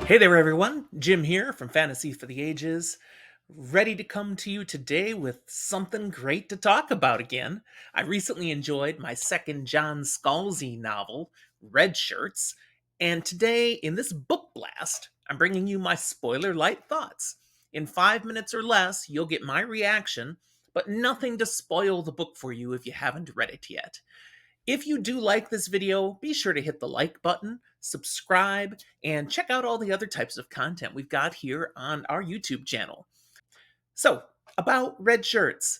Hey there, everyone. Jim here from Fantasy for the Ages, ready to come to you today with something great to talk about again. I recently enjoyed my second John Scalzi novel, Redshirts, and today, in this book blast, I'm bringing you my spoiler light thoughts. In 5 minutes or less, you'll get my reaction, but nothing to spoil the book for you if you haven't read it yet. If you do like this video, be sure to hit the like button, subscribe, and check out all the other types of content we've got here on our YouTube channel. So, about Red Shirts.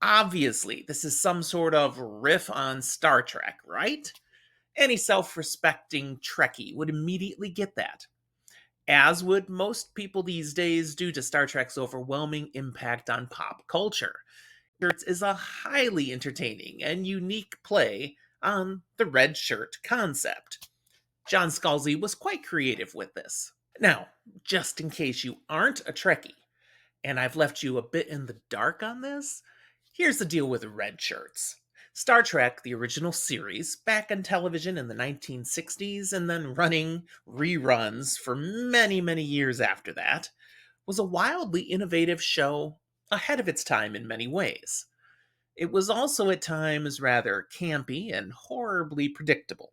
Obviously, this is some sort of riff on Star Trek, right? Any self respecting Trekkie would immediately get that, as would most people these days due to Star Trek's overwhelming impact on pop culture. Shirts is a highly entertaining and unique play on the red shirt concept. John Scalzi was quite creative with this. Now, just in case you aren't a Trekkie, and I've left you a bit in the dark on this, here's the deal with red shirts. Star Trek, the original series, back on television in the 1960s and then running reruns for many, many years after that, was a wildly innovative show ahead of its time in many ways. It was also at times rather campy and horribly predictable.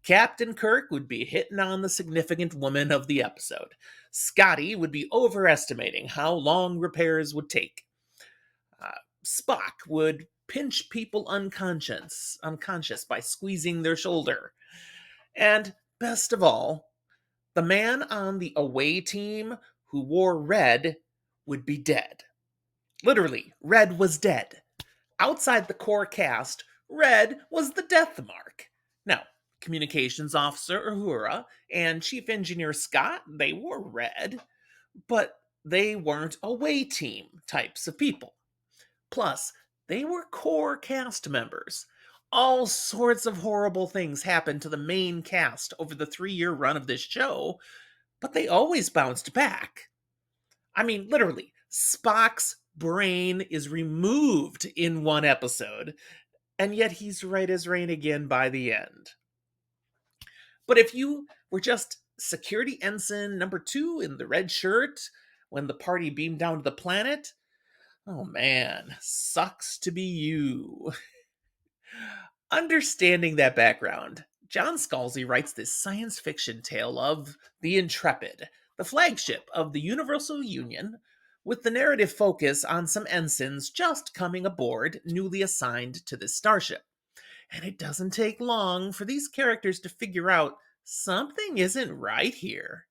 Captain Kirk would be hitting on the significant woman of the episode. Scotty would be overestimating how long repairs would take. Uh, Spock would pinch people unconscious by squeezing their shoulder. And best of all, the man on the away team who wore red would be dead. Literally, Red was dead. Outside the core cast, Red was the death mark. Now, Communications Officer Uhura and Chief Engineer Scott, they wore red, but they weren't away team types of people. Plus, they were core cast members. All sorts of horrible things happened to the main cast over the 3 year run of this show, but they always bounced back. I mean, literally, Spock's brain is removed in one episode, and yet he's right as rain again by the end. But if you were just security ensign number 2 in the red shirt when the party beamed down to the planet, oh man, sucks to be you. Understanding that background, John Scalzi writes this science fiction tale of the Intrepid, the flagship of the Universal Union, with the narrative focus on some ensigns just coming aboard, newly assigned to this starship. And it doesn't take long for these characters to figure out something isn't right here.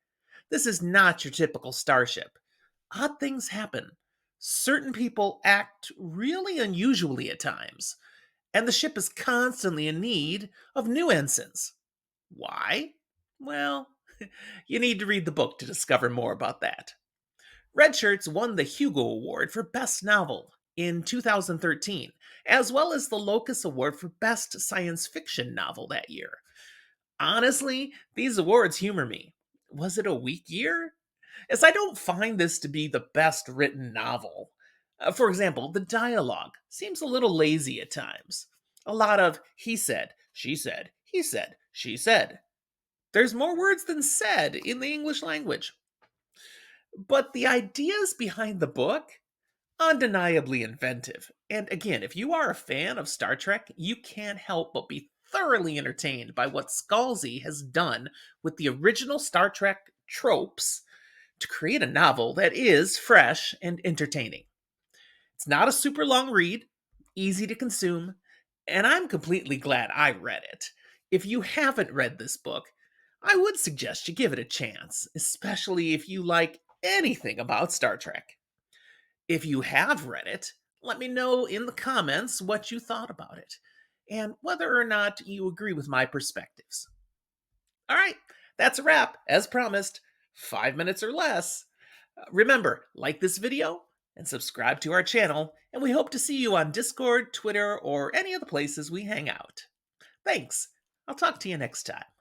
This is not your typical starship. Odd things happen. Certain people act really unusually at times, and the ship is constantly in need of new ensigns. Why? Well, you need to read the book to discover more about that. Redshirts won the Hugo Award for Best Novel in 2013, as well as the Locus Award for Best Science Fiction Novel that year. Honestly, these awards humor me. Was it a weak year? As I don't find this to be the best written novel. For example, the dialogue seems a little lazy at times. A lot of he said, she said, he said, she said. There's more words than said in the English language. But the ideas behind the book, undeniably inventive. And again, if you are a fan of Star Trek, you can't help but be thoroughly entertained by what Scalzi has done with the original Star Trek tropes to create a novel that is fresh and entertaining. It's not a super long read, easy to consume, and I'm completely glad I read it. If you haven't read this book, I would suggest you give it a chance, especially if you like anything about Star Trek. If you have read it, let me know in the comments what you thought about it and whether or not you agree with my perspectives. All right, that's a wrap, as promised. 5 minutes or less. Remember, like this video and subscribe to our channel, and we hope to see you on Discord, Twitter, or any of the places we hang out. Thanks. I'll talk to you next time.